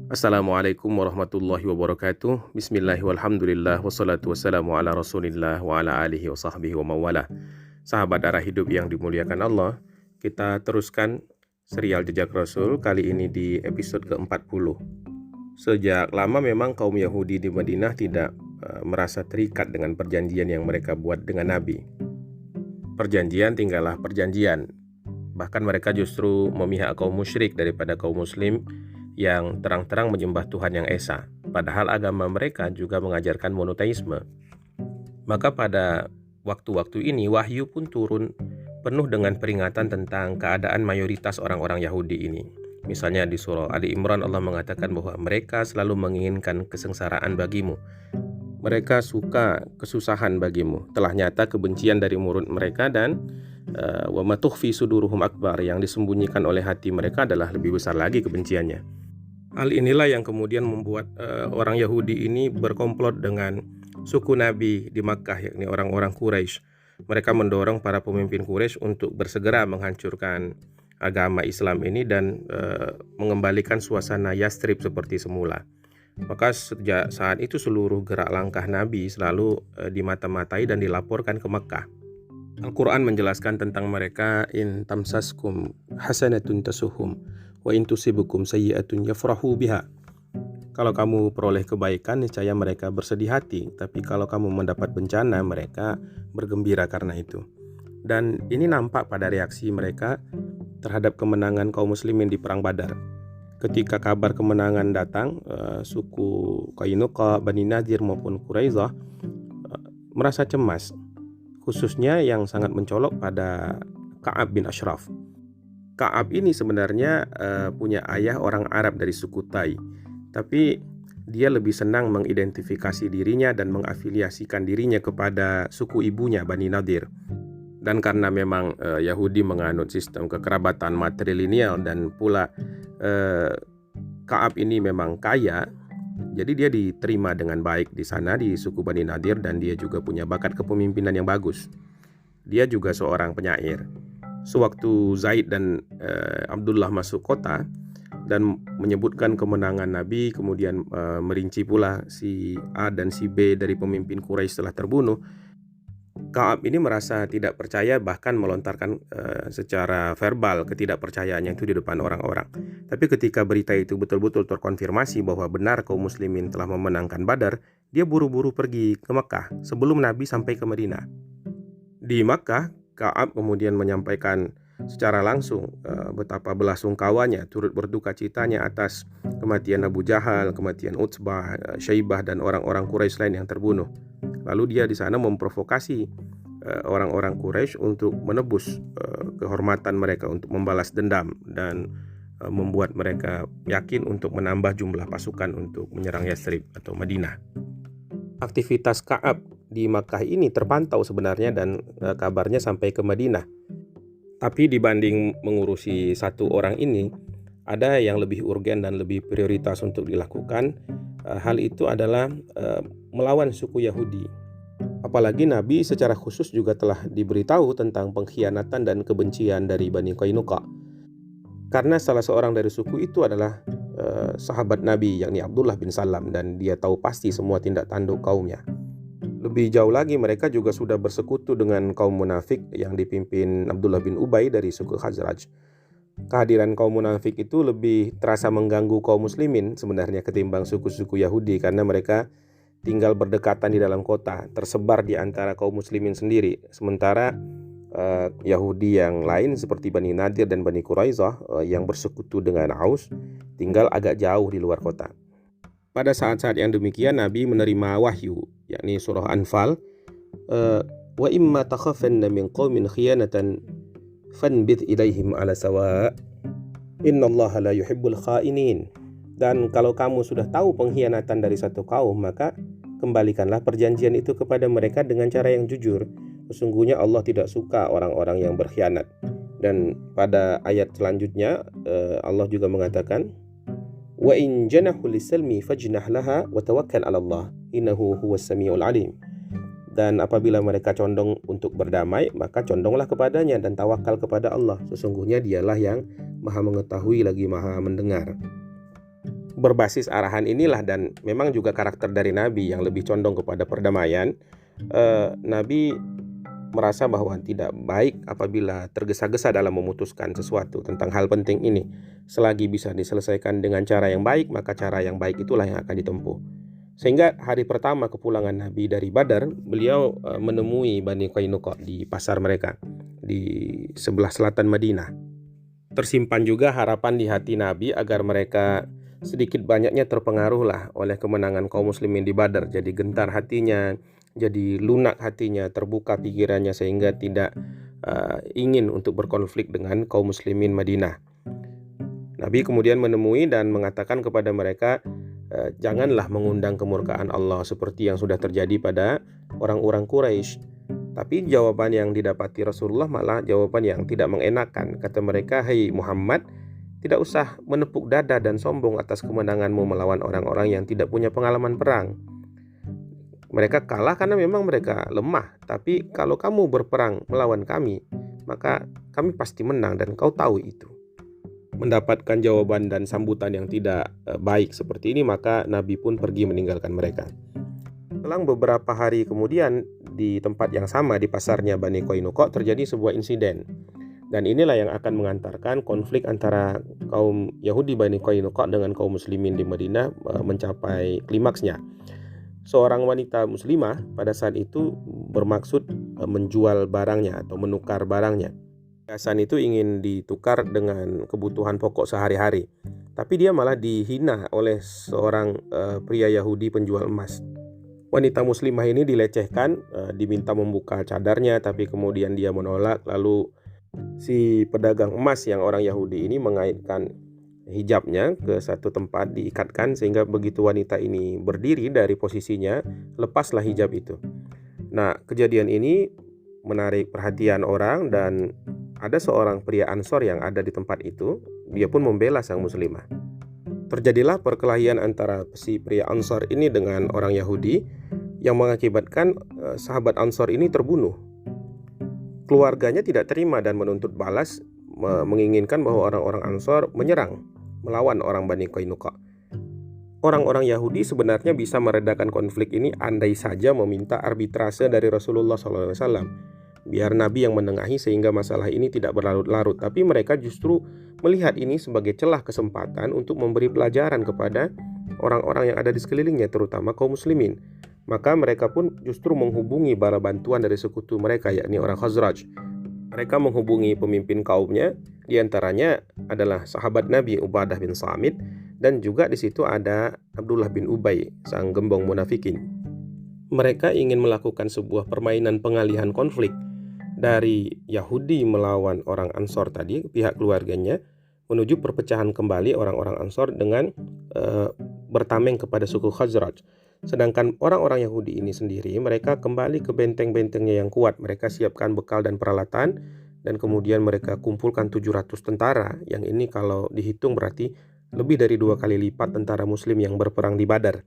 Assalamualaikum warahmatullahi wabarakatuh. Bismillah walhamdulillah wassalatu wassalamu ala rasulillah wa ala alihi wa sahbihi wa mawala. Sahabat arah hidup yang dimuliakan Allah, kita teruskan serial Jejak Rasul kali ini di episode ke-40. Sejak lama memang kaum Yahudi di Madinah tidak merasa terikat dengan perjanjian yang mereka buat dengan Nabi. Perjanjian tinggallah perjanjian. Bahkan mereka justru memihak kaum musyrik daripada kaum muslim yang terang-terang menyembah Tuhan yang Esa, padahal agama mereka juga mengajarkan monoteisme. Maka pada waktu-waktu ini wahyu pun turun penuh dengan peringatan tentang keadaan mayoritas orang-orang Yahudi ini. Misalnya di surah Ali Imran Allah mengatakan bahwa mereka selalu menginginkan kesengsaraan bagimu. Mereka suka kesusahan bagimu. Telah nyata kebencian dari mulut mereka dan wa ma tukhfi suduruhum akbar, yang disembunyikan oleh hati mereka adalah lebih besar lagi kebenciannya. Hal inilah yang kemudian membuat orang Yahudi ini berkomplot dengan suku Nabi di Makkah, yakni orang-orang Quraisy. Mereka mendorong para pemimpin Quraisy untuk bersegera menghancurkan agama Islam ini dan mengembalikan suasana Yathrib seperti semula. Maka sejak saat itu seluruh gerak langkah Nabi selalu dimata-matai dan dilaporkan ke Makkah. Al-Quran menjelaskan tentang mereka, in tamsaskum hasanatun tasuhum wa in tusibukum sayyi'atun yafrahu biha. Kalau kamu peroleh kebaikan, niscaya mereka bersedih hati, tapi kalau kamu mendapat bencana, mereka bergembira karena itu. Dan ini nampak pada reaksi mereka terhadap kemenangan kaum muslimin di perang Badar. Ketika kabar kemenangan datang, suku Qainuqa, Bani Nadir maupun Quraidah merasa cemas, khususnya yang sangat mencolok pada Ka'ab bin Ashraf. Ka'ab ini sebenarnya punya ayah orang Arab dari suku Tai, tapi dia lebih senang mengidentifikasi dirinya dan mengafiliasikan dirinya kepada suku ibunya Bani Nadir. Dan karena memang Yahudi menganut sistem kekerabatan matrilineal dan pula Ka'ab ini memang kaya, jadi dia diterima dengan baik di sana di suku Bani Nadir dan dia juga punya bakat kepemimpinan yang bagus. Dia juga seorang penyair. Sewaktu Zaid dan Abdullah masuk kota dan menyebutkan kemenangan Nabi, kemudian merinci pula si A dan si B dari pemimpin Quraisy telah terbunuh, Ka'ab ini merasa tidak percaya, bahkan melontarkan secara verbal ketidakpercayaannya itu di depan orang-orang. Tapi ketika berita itu betul-betul terkonfirmasi bahwa benar kaum muslimin telah memenangkan Badar, dia buru-buru pergi ke Mekah sebelum Nabi sampai ke Madinah. Di Makkah, Ka'ab kemudian menyampaikan secara langsung betapa belasungkawanya, turut berduka citanya atas kematian Abu Jahal, kematian Utsbah, Syaibah dan orang-orang Quraisy lain yang terbunuh. Lalu dia di sana memprovokasi orang-orang Quraisy untuk menebus kehormatan mereka, untuk membalas dendam dan membuat mereka yakin untuk menambah jumlah pasukan untuk menyerang Yathrib atau Madinah. Aktivitas Ka'ab di Makkah ini terpantau sebenarnya dan kabarnya sampai ke Madinah. Tapi dibanding mengurusi satu orang ini, ada yang lebih urgen dan lebih prioritas untuk dilakukan. Hal itu adalah melawan suku Yahudi. Apalagi Nabi secara khusus juga telah diberitahu tentang pengkhianatan dan kebencian dari Bani Qainuqa. Karena salah seorang dari suku itu adalah sahabat Nabi, yakni Abdullah bin Salam, dan dia tahu pasti semua tindak tanduk kaumnya. Lebih jauh lagi, mereka juga sudah bersekutu dengan kaum munafik yang dipimpin Abdullah bin Ubay dari suku Khazraj. Kehadiran kaum munafik itu lebih terasa mengganggu kaum muslimin sebenarnya ketimbang suku-suku Yahudi, karena mereka tinggal berdekatan di dalam kota, tersebar di antara kaum muslimin sendiri. Sementara Yahudi yang lain seperti Bani Nadir dan Bani Quraidah yang bersekutu dengan Aus tinggal agak jauh di luar kota. Pada saat-saat yang demikian Nabi menerima wahyu, yakni surah Anfal, wa imma takhafanna min qaumin khiyanatan fanbidh ilaihim ala sawa innallaha la yuhibbul khainin. Dan kalau kamu sudah tahu pengkhianatan dari satu kaum, maka kembalikanlah perjanjian itu kepada mereka dengan cara yang jujur. Sesungguhnya Allah tidak suka orang-orang yang berkhianat. Dan pada ayat selanjutnya Allah juga mengatakan, wa in janahu lisalmi fajnah laha wa tawakkal 'ala Allah innahu huwas samiul alim. Dan apabila mereka condong untuk berdamai, maka condonglah kepadanya dan tawakal kepada Allah. Sesungguhnya dialah yang Maha mengetahui lagi Maha mendengar. Berbasis arahan inilah dan memang juga karakter dari Nabi yang lebih condong kepada perdamaian. Nabi merasa bahwa tidak baik apabila tergesa-gesa dalam memutuskan sesuatu tentang hal penting ini. Selagi bisa diselesaikan dengan cara yang baik, maka cara yang baik itulah yang akan ditempuh. Sehingga hari pertama kepulangan Nabi dari Badar, beliau menemui Bani Qainuqa di pasar mereka di sebelah selatan Madinah. Tersimpan juga harapan di hati Nabi agar mereka sedikit banyaknya terpengaruhlah oleh kemenangan kaum muslimin di Badar. Jadi gentar hatinya, jadi lunak hatinya, terbuka pikirannya sehingga tidak ingin untuk berkonflik dengan kaum muslimin Madinah. Nabi kemudian menemui dan mengatakan kepada mereka, janganlah mengundang kemurkaan Allah seperti yang sudah terjadi pada orang-orang Quraisy. Tapi jawaban yang didapati Rasulullah malah jawaban yang tidak mengenakan. Kata mereka, "Hai Muhammad, tidak usah menepuk dada dan sombong atas kemenanganmu melawan orang-orang yang tidak punya pengalaman perang. Mereka kalah karena memang mereka lemah. Tapi kalau kamu berperang melawan kami, maka kami pasti menang dan kau tahu itu." Mendapatkan jawaban dan sambutan yang tidak baik seperti ini, maka Nabi pun pergi meninggalkan mereka. Selang beberapa hari kemudian, di tempat yang sama di pasarnya Bani Qainuqa terjadi sebuah insiden. Dan inilah yang akan mengantarkan konflik antara kaum Yahudi Bani Qainuqa dengan kaum muslimin di Madinah mencapai klimaksnya. Seorang wanita muslimah pada saat itu bermaksud menjual barangnya atau menukar barangnya. Perhiasan itu ingin ditukar dengan kebutuhan pokok sehari-hari. Tapi dia malah dihina oleh seorang pria Yahudi penjual emas. Wanita muslimah ini dilecehkan, diminta membuka cadarnya, tapi kemudian dia menolak. Lalu si pedagang emas yang orang Yahudi ini mengaitkan hijabnya ke satu tempat, diikatkan sehingga begitu wanita ini berdiri dari posisinya, lepaslah hijab itu. Nah, kejadian ini menarik perhatian orang dan ada seorang pria Ansor yang ada di tempat itu, dia pun membela sang muslimah. Terjadilah perkelahian antara si pria Ansor ini dengan orang Yahudi yang mengakibatkan sahabat Ansor ini terbunuh. Keluarganya tidak terima dan menuntut balas, menginginkan bahwa orang-orang Ansor menyerang, melawan orang Bani Qainuqa. Orang-orang Yahudi sebenarnya bisa meredakan konflik ini andai saja meminta arbitrase dari Rasulullah SAW. Biar Nabi yang menengahi sehingga masalah ini tidak berlarut-larut. Tapi mereka justru melihat ini sebagai celah kesempatan untuk memberi pelajaran kepada orang-orang yang ada di sekelilingnya, terutama kaum muslimin. Maka mereka pun justru menghubungi bala bantuan dari sekutu mereka, yakni orang Khazraj. Mereka menghubungi pemimpin kaumnya, diantaranya adalah sahabat Nabi Ubadah bin Samit, dan juga di situ ada Abdullah bin Ubay, sang gembong munafikin. Mereka ingin melakukan sebuah permainan pengalihan konflik dari Yahudi melawan orang Ansor tadi, pihak keluarganya, menuju perpecahan kembali orang-orang Ansor dengan bertameng kepada suku Khazraj. Sedangkan orang-orang Yahudi ini sendiri, mereka kembali ke benteng-bentengnya yang kuat. Mereka siapkan bekal dan peralatan, dan kemudian mereka kumpulkan 700 tentara. Yang ini kalau dihitung berarti lebih dari 2 kali lipat tentara muslim yang berperang di Badar.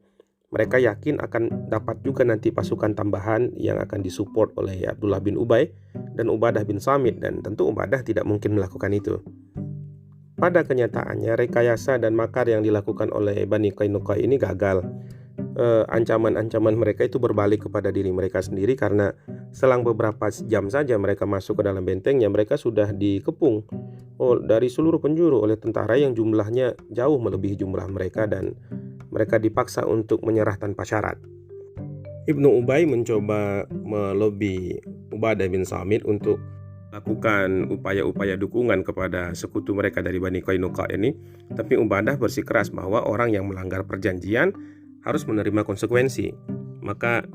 Mereka yakin akan dapat juga nanti pasukan tambahan yang akan disupport oleh Abdullah bin Ubay dan Ubadah bin Samit, dan tentu Ubadah tidak mungkin melakukan itu. Pada kenyataannya, rekayasa dan makar yang dilakukan oleh Bani Qainuqa ini gagal. Ancaman-ancaman mereka itu berbalik kepada diri mereka sendiri, karena selang beberapa jam saja mereka masuk ke dalam bentengnya, mereka sudah dikepung dari seluruh penjuru oleh tentara yang jumlahnya jauh melebihi jumlah mereka, dan mereka dipaksa untuk menyerah tanpa syarat. Ibnu Ubay mencoba melobi Ubadah bin Samit untuk lakukan upaya-upaya dukungan kepada sekutu mereka dari Bani Qainuqa ini, tapi Ubadah bersikeras bahwa orang yang melanggar perjanjian harus menerima konsekuensi. Maka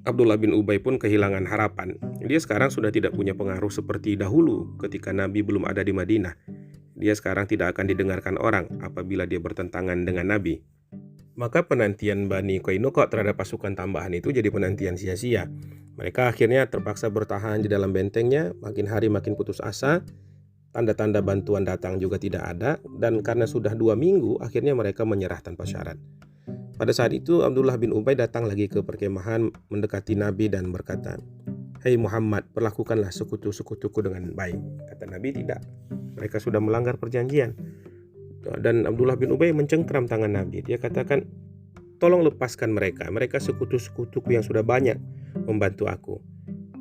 Abdullah bin Ubay pun kehilangan harapan. Dia sekarang sudah tidak punya pengaruh seperti dahulu ketika Nabi belum ada di Madinah. Dia sekarang tidak akan didengarkan orang apabila dia bertentangan dengan Nabi. Maka penantian Bani Qainuqa terhadap pasukan tambahan itu jadi penantian sia-sia. Mereka akhirnya terpaksa bertahan di dalam bentengnya, makin hari makin putus asa. Tanda-tanda bantuan datang juga tidak ada, dan karena sudah 2 minggu, akhirnya mereka menyerah tanpa syarat. Pada saat itu Abdullah bin Ubay datang lagi ke perkemahan, mendekati Nabi dan berkata, "Hei Muhammad, perlakukanlah sekutu-sekutuku dengan baik." Kata Nabi, "Tidak, mereka sudah melanggar perjanjian." Dan Abdullah bin Ubay mencengkram tangan Nabi. Dia katakan, tolong lepaskan mereka. Mereka sekutu-sekutuku yang sudah banyak membantu aku.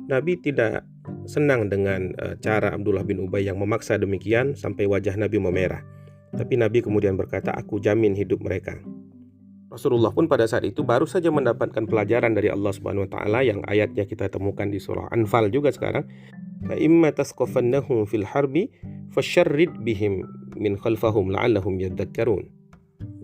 Nabi tidak senang dengan cara Abdullah bin Ubay yang memaksa demikian sampai wajah Nabi memerah. Tapi Nabi kemudian berkata, aku jamin hidup mereka. Rasulullah pun pada saat itu baru saja mendapatkan pelajaran dari Allah Subhanahu wa taala yang ayatnya kita temukan di surah Anfal juga sekarang. Fa imma tasqafannahum fil harbi fasyarrid bihim min khalfahum la'allahum yadhakkarun.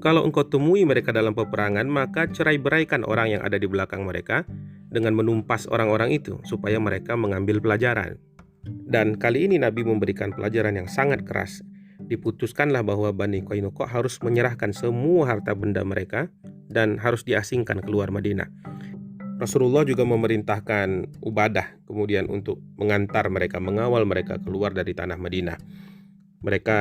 Kalau engkau temui mereka dalam peperangan, maka cerai-beraikan orang yang ada di belakang mereka dengan menumpas orang-orang itu supaya mereka mengambil pelajaran. Dan kali ini Nabi memberikan pelajaran yang sangat keras. Diputuskanlah bahwa Bani Qainuqa harus menyerahkan semua harta benda mereka dan harus diasingkan keluar Madinah. Rasulullah juga memerintahkan Ubadah kemudian untuk mengantar mereka, mengawal mereka keluar dari tanah Madinah. Mereka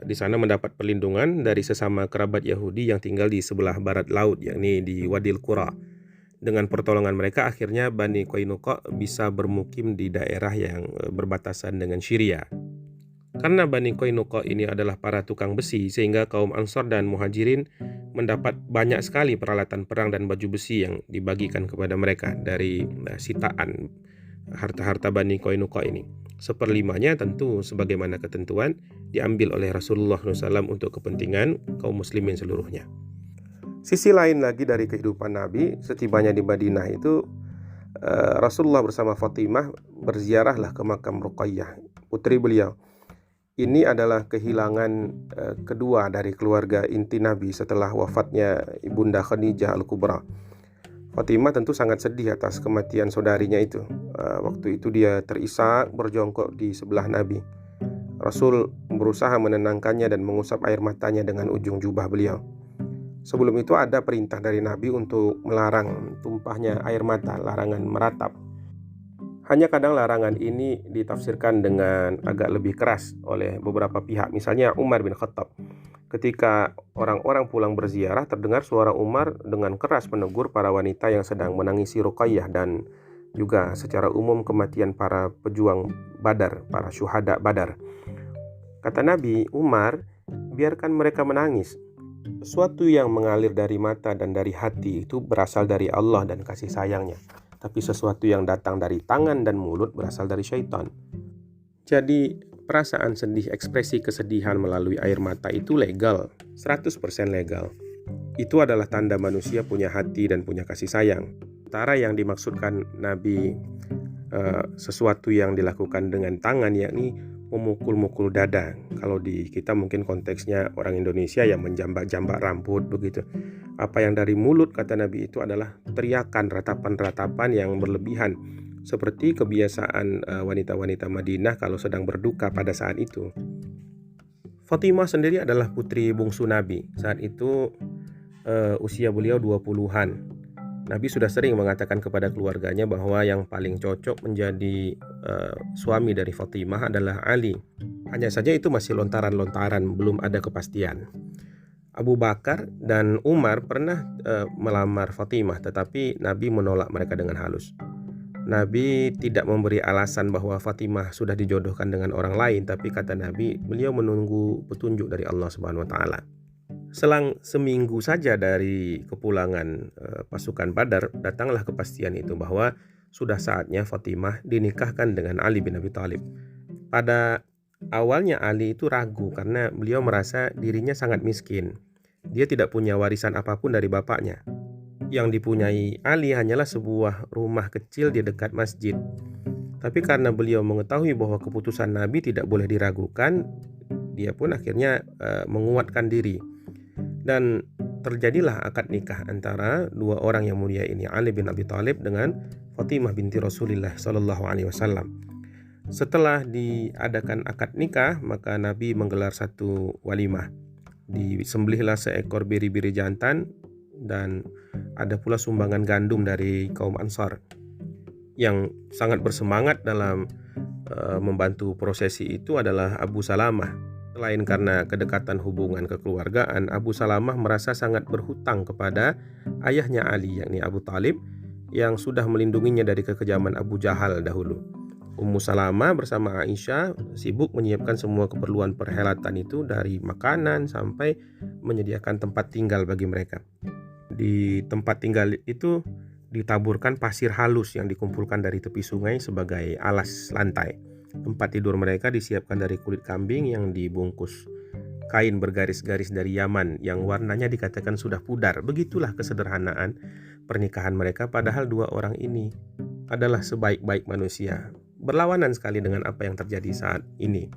di sana mendapat perlindungan dari sesama kerabat Yahudi yang tinggal di sebelah barat laut, yakni di Wadil Qura. Dengan pertolongan mereka, akhirnya Bani Qainuqa bisa bermukim di daerah yang berbatasan dengan Syria. Karena Bani Qainuqa ini adalah para tukang besi, sehingga kaum Ansar dan Muhajirin mendapat banyak sekali peralatan perang dan baju besi yang dibagikan kepada mereka dari sitaan harta-harta Bani Qainuqa ini. Seperlimanya tentu sebagaimana ketentuan diambil oleh Rasulullah SAW untuk kepentingan kaum muslimin seluruhnya. Sisi lain lagi dari kehidupan Nabi, setibanya di Madinah itu Rasulullah bersama Fatimah berziarahlah ke makam Ruqayyah, putri beliau. Ini adalah kehilangan kedua dari keluarga inti Nabi setelah wafatnya Ibunda Khadijah Al-Kubra. Fatimah tentu sangat sedih atas kematian saudarinya itu. Waktu itu dia terisak berjongkok di sebelah Nabi. Rasul berusaha menenangkannya dan mengusap air matanya dengan ujung jubah beliau. Sebelum itu ada perintah dari Nabi untuk melarang tumpahnya air mata, larangan meratap. Hanya kadang larangan ini ditafsirkan dengan agak lebih keras oleh beberapa pihak. Misalnya Umar bin Khattab. Ketika orang-orang pulang berziarah, terdengar suara Umar dengan keras menegur para wanita yang sedang menangisi Ruqayyah dan juga secara umum kematian para pejuang Badar, para syuhada Badar. Kata Nabi, Umar, biarkan mereka menangis. Sesuatu yang mengalir dari mata dan dari hati itu berasal dari Allah dan kasih sayangnya. Tapi sesuatu yang datang dari tangan dan mulut berasal dari syaitan. Jadi perasaan sedih, ekspresi kesedihan melalui air mata itu legal, 100% legal. Itu adalah tanda manusia punya hati dan punya kasih sayang. Sementara yang dimaksudkan Nabi sesuatu yang dilakukan dengan tangan, yakni memukul-mukul dada. Kalau di kita mungkin konteksnya orang Indonesia yang menjambak-jambak rambut begitu. Apa yang dari mulut, kata Nabi, itu adalah teriakan, ratapan-ratapan yang berlebihan, seperti kebiasaan wanita-wanita Madinah kalau sedang berduka pada saat itu. Fatimah sendiri adalah putri bungsu Nabi. Saat itu usia beliau 20-an. Nabi sudah sering mengatakan kepada keluarganya bahwa yang paling cocok menjadi suami dari Fatimah adalah Ali. Hanya saja itu masih lontaran-lontaran, belum ada kepastian. Abu Bakar dan Umar pernah melamar Fatimah, tetapi Nabi menolak mereka dengan halus. Nabi tidak memberi alasan bahwa Fatimah sudah dijodohkan dengan orang lain, tapi kata Nabi, beliau menunggu petunjuk dari Allah Subhanahu wa taala. Selang seminggu saja dari kepulangan pasukan Badar, datanglah kepastian itu bahwa sudah saatnya Fatimah dinikahkan dengan Ali bin Abi Thalib. Pada awalnya Ali itu ragu karena beliau merasa dirinya sangat miskin. Dia tidak punya warisan apapun dari bapaknya. Yang dipunyai Ali hanyalah sebuah rumah kecil di dekat masjid. Tapi karena beliau mengetahui bahwa keputusan Nabi tidak boleh diragukan, dia pun akhirnya menguatkan diri. Dan terjadilah akad nikah antara dua orang yang mulia ini, Ali bin Abi Thalib dengan Fatimah binti Rasulullah Sallallahu Alaihi Wasallam. Setelah diadakan akad nikah, maka Nabi menggelar satu walimah. Disembelihlah seekor biri-biri jantan dan ada pula sumbangan gandum dari kaum Ansar. Yang sangat bersemangat dalam membantu prosesi itu adalah Abu Salamah. Selain karena kedekatan hubungan kekeluargaan, Abu Salamah merasa sangat berhutang kepada ayahnya Ali, yakni Abu Thalib, yang sudah melindunginya dari kekejaman Abu Jahal dahulu. Ummu Salamah bersama Aisyah sibuk menyiapkan semua keperluan perhelatan itu, dari makanan sampai menyediakan tempat tinggal bagi mereka. Di tempat tinggal itu ditaburkan pasir halus yang dikumpulkan dari tepi sungai sebagai alas lantai. Tempat tidur mereka disiapkan dari kulit kambing yang dibungkus kain bergaris-garis dari Yaman yang warnanya dikatakan sudah pudar. Begitulah kesederhanaan pernikahan mereka, padahal dua orang ini adalah sebaik-baik manusia. Berlawanan sekali dengan apa yang terjadi saat ini,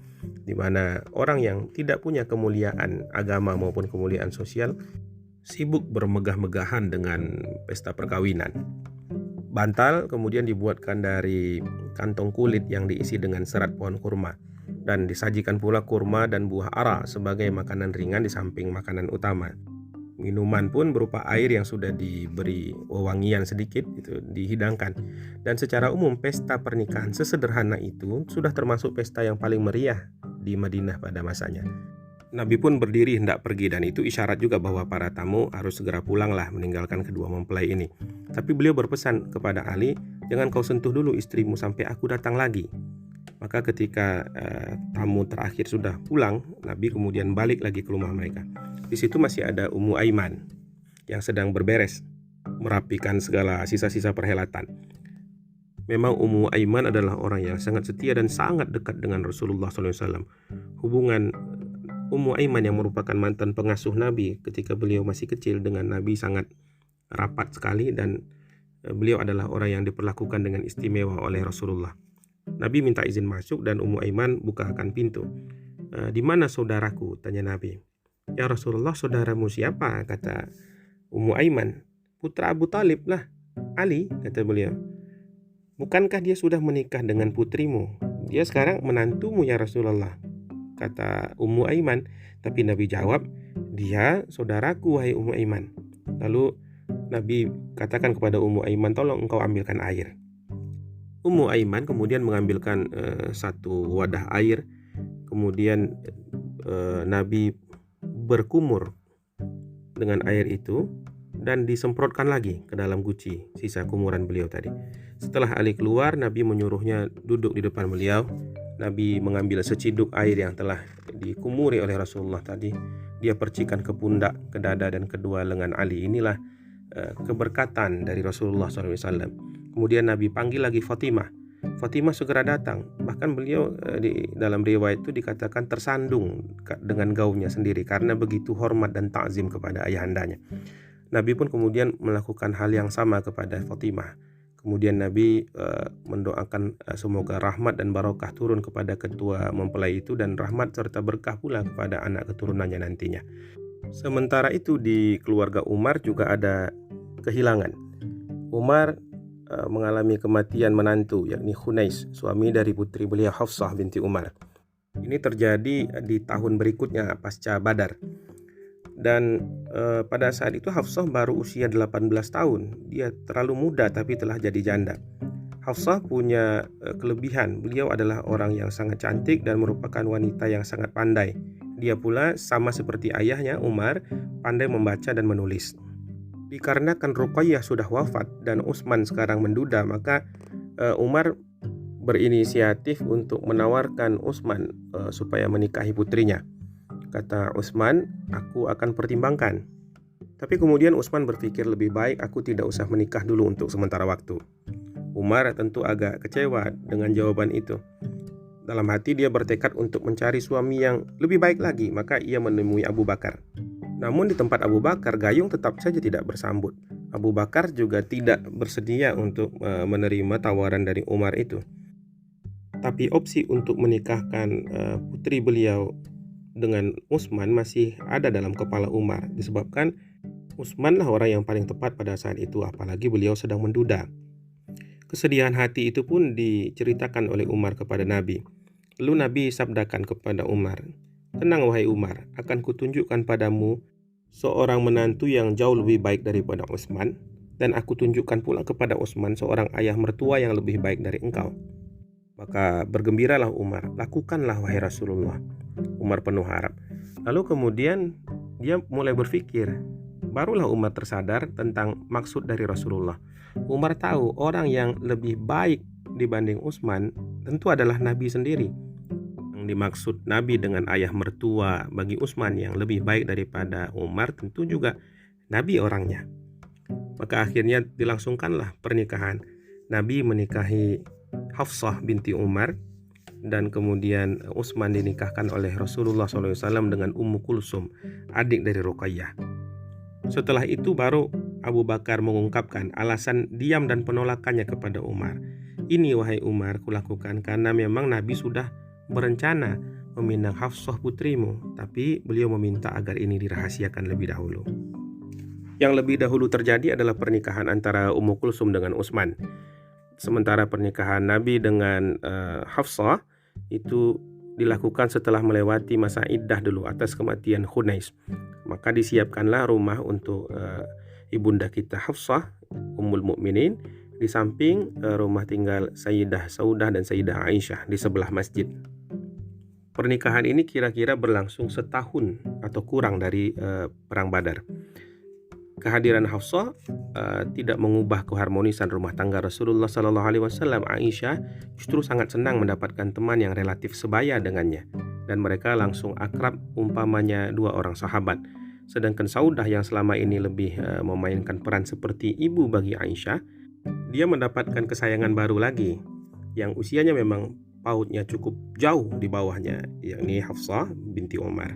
di mana orang yang tidak punya kemuliaan agama maupun kemuliaan sosial sibuk bermegah-megahan dengan pesta perkawinan. Bantal kemudian dibuatkan dari kantong kulit yang diisi dengan serat pohon kurma, dan disajikan pula kurma dan buah ara sebagai makanan ringan di samping makanan utama. Minuman pun berupa air yang sudah diberi wewangian sedikit itu dihidangkan. Dan secara umum pesta pernikahan sesederhana itu sudah termasuk pesta yang paling meriah di Madinah pada masanya. Nabi pun berdiri hendak pergi, dan itu isyarat juga bahwa para tamu harus segera pulanglah meninggalkan kedua mempelai ini. Tapi beliau berpesan kepada Ali, "Jangan kau sentuh dulu istrimu sampai aku datang lagi." Maka ketika tamu terakhir sudah pulang, Nabi kemudian balik lagi ke rumah mereka. Di situ masih ada Ummu Aiman yang sedang berberes, merapikan segala sisa-sisa perhelatan. Memang Ummu Aiman adalah orang yang sangat setia dan sangat dekat dengan Rasulullah SAW. Hubungan Ummu Aiman yang merupakan mantan pengasuh Nabi ketika beliau masih kecil dengan Nabi sangat rapat sekali, dan beliau adalah orang yang diperlakukan dengan istimewa oleh Rasulullah. Nabi minta izin masuk dan Ummu Aiman bukakan pintu. "Di mana saudaraku?" tanya Nabi. "Ya Rasulullah, saudaramu siapa?" kata Ummu Aiman. "Putra Abu Talib lah, Ali," kata beliau. "Bukankah dia sudah menikah dengan putrimu? Dia sekarang menantumu ya Rasulullah," kata Ummu Aiman. Tapi Nabi jawab, "Dia saudaraku wahai Ummu Aiman." Lalu Nabi katakan kepada Ummu Aiman, "Tolong engkau ambilkan air." Ummu Aiman kemudian mengambilkan satu wadah air. Kemudian Nabi berkumur dengan air itu dan disemprotkan lagi ke dalam guci sisa kumuran beliau tadi. Setelah Ali keluar, Nabi menyuruhnya duduk di depan beliau. Nabi mengambil seciduk air yang telah dikumuri oleh Rasulullah tadi. Dia percikan ke pundak, ke dada, dan kedua lengan Ali. Inilah keberkatan dari Rasulullah SAW. Kemudian Nabi panggil lagi Fatimah. Fatimah segera datang. Bahkan beliau di dalam riwayat itu dikatakan tersandung dengan gaunnya sendiri karena begitu hormat dan takzim kepada ayahandanya. Nabi pun kemudian melakukan hal yang sama kepada Fatimah. Kemudian Nabi mendoakan semoga rahmat dan barokah turun kepada kedua mempelai itu, dan rahmat serta berkah pula kepada anak keturunannya nantinya. Sementara itu di keluarga Umar juga ada kehilangan. Umar mengalami kematian menantu, yakni Khunais, suami dari putri beliau Hafsah binti Umar. Ini terjadi di tahun berikutnya pasca Badar. Dan pada saat itu Hafsah baru usia 18 tahun. Dia terlalu muda tapi telah jadi janda. Hafsah punya kelebihan. Beliau adalah orang yang sangat cantik dan merupakan wanita yang sangat pandai. Dia pula sama seperti ayahnya Umar, pandai membaca dan menulis. Dikarenakan Ruqayyah sudah wafat dan Utsman sekarang menduda, maka Umar berinisiatif untuk menawarkan Utsman supaya menikahi putrinya. Kata Utsman, "Aku akan pertimbangkan." Tapi kemudian Utsman berpikir, lebih baik aku tidak usah menikah dulu untuk sementara waktu. Umar tentu agak kecewa dengan jawaban itu. Dalam hati dia bertekad untuk mencari suami yang lebih baik lagi, maka ia menemui Abu Bakar. Namun di tempat Abu Bakar, gayung tetap saja tidak bersambut. Abu Bakar juga tidak bersedia untuk menerima tawaran dari Umar itu. Tapi opsi untuk menikahkan putri beliau dengan Utsman masih ada dalam kepala Umar, disebabkan Utsman lah orang yang paling tepat pada saat itu, apalagi beliau sedang menduda. Kesedihan hati itu pun diceritakan oleh Umar kepada Nabi. Lalu Nabi sabdakan kepada Umar, "Tenang wahai Umar, akan kutunjukkan padamu seorang menantu yang jauh lebih baik daripada Utsman, dan aku tunjukkan pula kepada Utsman seorang ayah mertua yang lebih baik dari engkau." Maka bergembiralah Umar, "Lakukanlah wahai Rasulullah." Umar penuh harap. Lalu kemudian dia mulai berpikir. Barulah Umar tersadar tentang maksud dari Rasulullah. Umar tahu orang yang lebih baik dibanding Utsman tentu adalah Nabi sendiri. Yang dimaksud Nabi dengan ayah mertua bagi Utsman yang lebih baik daripada Umar tentu juga Nabi orangnya. Maka akhirnya dilangsungkanlah pernikahan. Nabi menikahi Hafsah binti Umar, dan kemudian Utsman dinikahkan oleh Rasulullah SAW dengan Ummu Kulsum, adik dari Ruqayyah. Setelah itu baru Abu Bakar mengungkapkan alasan diam dan penolakannya kepada Umar. Ini wahai Umar, kulakukan karena memang Nabi sudah berencana meminang Hafsah putrimu, tapi beliau meminta agar ini dirahasiakan lebih dahulu. Yang lebih dahulu terjadi adalah pernikahan antara Ummu Kulsum dengan Utsman. Sementara pernikahan Nabi dengan Hafsah itu dilakukan setelah melewati masa iddah dulu atas kematian Khunais. Maka disiapkanlah rumah untuk ibunda kita Hafsah, Ummul Mukminin, di samping rumah tinggal Sayyidah Saudah dan Sayyidah Aisyah di sebelah masjid. Pernikahan ini kira-kira berlangsung setahun atau kurang dari Perang Badar. Kehadiran Hafsah tidak mengubah keharmonisan rumah tangga Rasulullah SAW. Aisyah justru sangat senang mendapatkan teman yang relatif sebaya dengannya, dan mereka langsung akrab umpamanya dua orang sahabat. Sedangkan Saudah yang selama ini lebih memainkan peran seperti ibu bagi Aisyah, dia mendapatkan kesayangan baru lagi yang usianya memang pautnya cukup jauh di bawahnya, yakni Hafsah binti Umar.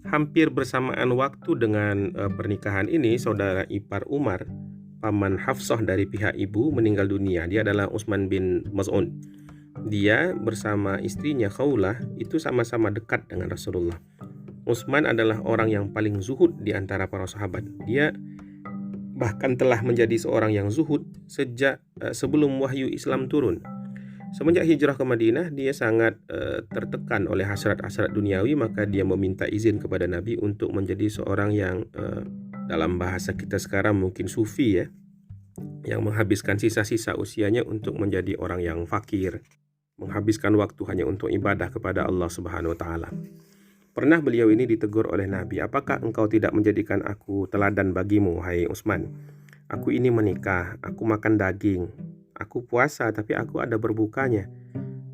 Hampir bersamaan waktu dengan pernikahan ini, saudara ipar Umar, paman Hafsah dari pihak ibu, meninggal dunia. Dia adalah Utsman bin Maz'un. Dia bersama istrinya Khawlah itu sama-sama dekat dengan Rasulullah. Utsman adalah orang yang paling zuhud di antara para sahabat. Dia bahkan telah menjadi seorang yang zuhud sejak sebelum wahyu Islam turun. Semenjak hijrah ke Madinah, dia sangat tertekan oleh hasrat-hasrat duniawi, maka dia meminta izin kepada Nabi untuk menjadi seorang yang dalam bahasa kita sekarang mungkin sufi ya, yang menghabiskan sisa-sisa usianya untuk menjadi orang yang fakir, menghabiskan waktu hanya untuk ibadah kepada Allah Subhanahu wa taala. Pernah beliau ini ditegur oleh Nabi, "Apakah engkau tidak menjadikan aku teladan bagimu, hai Utsman? Aku ini menikah, aku makan daging, aku puasa, tapi aku ada berbukanya,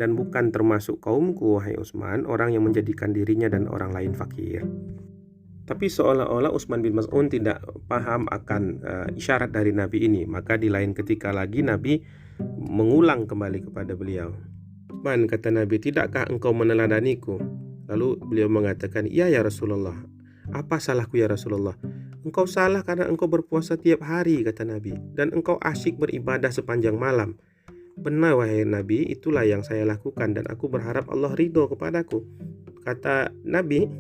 dan bukan termasuk kaumku, wahai Utsman, orang yang menjadikan dirinya dan orang lain fakir." Tapi seolah-olah Utsman bin Maz'un tidak paham akan isyarat dari Nabi ini. Maka di lain ketika lagi Nabi mengulang kembali kepada beliau. "Man," kata Nabi, "tidakkah engkau meneladaniku?" Lalu beliau mengatakan, "Iya ya Rasulullah." "Apa salahku ya Rasulullah?" "Engkau salah karena engkau berpuasa tiap hari," kata Nabi, "dan engkau asyik beribadah sepanjang malam." "Benar wahai Nabi, itulah yang saya lakukan dan aku berharap Allah ridho kepadaku." Kata Nabi,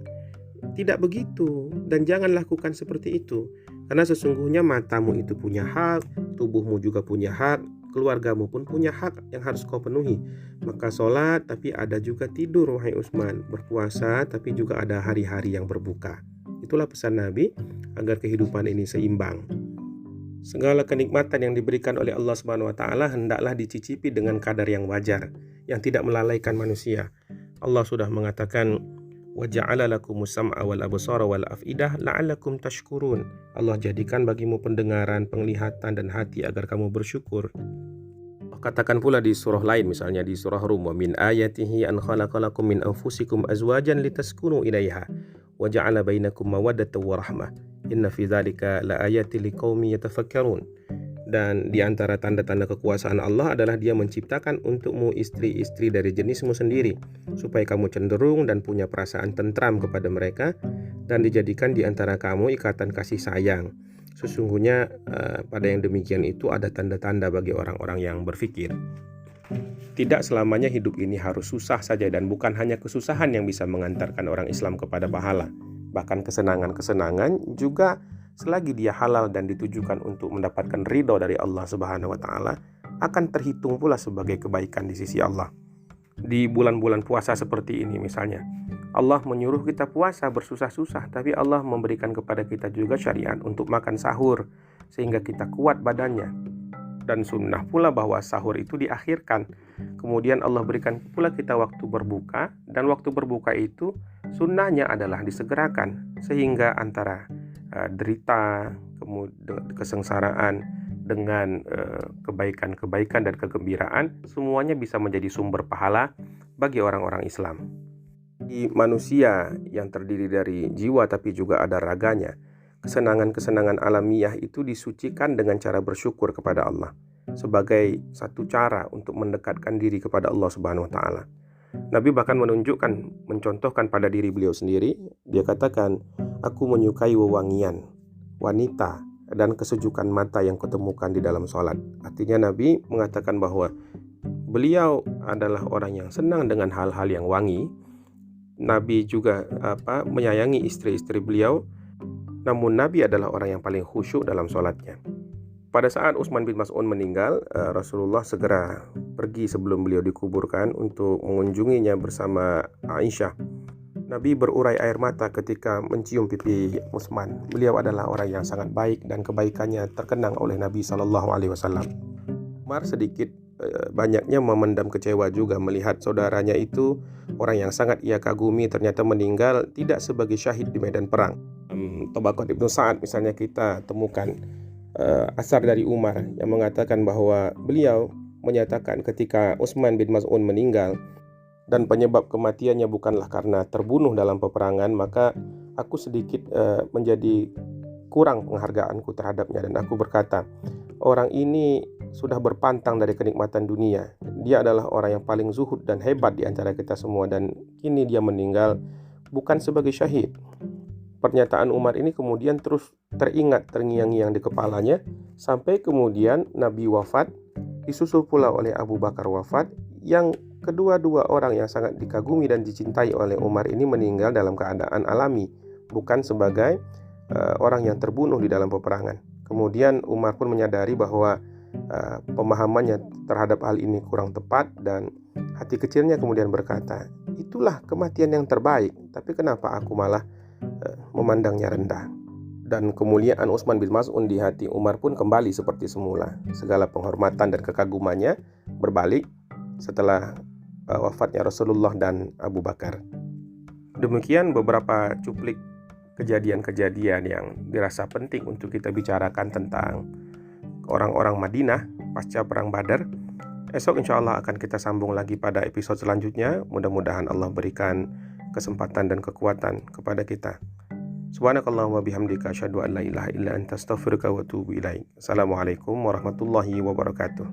"Tidak begitu, dan jangan lakukan seperti itu, karena sesungguhnya matamu itu punya hak, tubuhmu juga punya hak, keluargamu pun punya hak yang harus kau penuhi. Maka sholat tapi ada juga tidur wahai Utsman, berpuasa tapi juga ada hari-hari yang berbuka." Itulah pesan Nabi agar kehidupan ini seimbang. Segala kenikmatan yang diberikan oleh Allah Subhanahu wa taala hendaklah dicicipi dengan kadar yang wajar, yang tidak melalaikan manusia. Allah sudah mengatakan, "Wa ja'ala lakumus sam'a wal absara wal af'idah la'allakum tashkurun." Allah jadikan bagimu pendengaran, penglihatan dan hati agar kamu bersyukur. Katakan pula di surah lain, misalnya di surah Rum, "Wa min ayatihi an khalaqalakum min anfusikum azwajan litaskunu ilaiha wa ja'ala bainakum mawaddatan wa rahmah inna fi dzalika laayatil liqaumin yatafakkarun." Dan di antara tanda-tanda kekuasaan Allah adalah Dia menciptakan untukmu istri-istri dari jenismu sendiri, supaya kamu cenderung dan punya perasaan tentram kepada mereka, dan dijadikan di antara kamu ikatan kasih sayang. Sesungguhnya pada yang demikian itu ada tanda-tanda bagi orang-orang yang berfikir. Tidak selamanya hidup ini harus susah saja, dan bukan hanya kesusahan yang bisa mengantarkan orang Islam kepada pahala. Bahkan kesenangan-kesenangan juga, selagi dia halal dan ditujukan untuk mendapatkan ridho dari Allah Subhanahu wa taala, akan terhitung pula sebagai kebaikan di sisi Allah. Di bulan-bulan puasa seperti ini misalnya, Allah menyuruh kita puasa bersusah-susah, tapi Allah memberikan kepada kita juga syariat untuk makan sahur sehingga kita kuat badannya. Dan sunnah pula bahwa sahur itu diakhirkan. Kemudian Allah berikan pula kita waktu berbuka, dan waktu berbuka itu sunnahnya adalah disegerakan, sehingga antara derita, kemudian kesengsaraan dengan kebaikan-kebaikan dan kegembiraan, semuanya bisa menjadi sumber pahala bagi orang-orang Islam. Di manusia yang terdiri dari jiwa tapi juga ada raganya, kesenangan-kesenangan alamiah itu disucikan dengan cara bersyukur kepada Allah sebagai satu cara untuk mendekatkan diri kepada Allah Subhanahu wa taala. Nabi bahkan mencontohkan pada diri beliau sendiri. Dia katakan, "Aku menyukai wewangian, wanita, dan kesejukan mata yang kutemukan di dalam sholat." Artinya Nabi mengatakan bahwa beliau adalah orang yang senang dengan hal-hal yang wangi. Nabi juga menyayangi istri-istri beliau. Namun Nabi adalah orang yang paling khusyuk dalam sholatnya. Pada saat Utsman bin Mas'un meninggal, Rasulullah segera pergi sebelum beliau dikuburkan untuk mengunjunginya bersama Aisyah. Nabi berurai air mata ketika mencium pipi Utsman. Beliau adalah orang yang sangat baik dan kebaikannya terkenang oleh Nabi SAW. Umar sedikit banyaknya memendam kecewa juga melihat saudaranya itu, orang yang sangat ia kagumi, ternyata meninggal tidak sebagai syahid di medan perang. Tabaqat Ibnu Sa'ad misalnya kita temukan asar dari Umar yang mengatakan bahwa beliau menyatakan ketika Utsman bin Mas'un meninggal dan penyebab kematiannya bukanlah karena terbunuh dalam peperangan, maka aku sedikit menjadi kurang penghargaanku terhadapnya, dan aku berkata, orang ini sudah berpantang dari kenikmatan dunia. Dia adalah orang yang paling zuhud dan hebat di antara kita semua, dan kini dia meninggal bukan sebagai syahid. Pernyataan Umar ini kemudian terus teringat terngiang-ngiang di kepalanya sampai kemudian Nabi wafat, disusul pula oleh Abu Bakar wafat, yang kedua-dua orang yang sangat dikagumi dan dicintai oleh Umar ini meninggal dalam keadaan alami, bukan sebagai orang yang terbunuh di dalam peperangan. Kemudian Umar pun menyadari bahwa pemahamannya terhadap hal ini kurang tepat, dan hati kecilnya kemudian berkata, itulah kematian yang terbaik, tapi kenapa aku malah memandangnya rendah. Dan kemuliaan Utsman bin Mas'un di hati Umar pun kembali seperti semula. Segala penghormatan dan kekagumannya berbalik setelah wafatnya Rasulullah dan Abu Bakar. Demikian beberapa cuplik kejadian-kejadian yang dirasa penting untuk kita bicarakan tentang orang-orang Madinah pasca perang Badar. Esok insya Allah akan kita sambung lagi pada episode selanjutnya. Mudah-mudahan Allah berikan kesempatan dan kekuatan kepada kita. Subhanakallahumma bihamdika asyhadu an la ilaha illa anta astaghfiruka wa atubu ilaik. Assalamualaikum warahmatullahi wabarakatuh.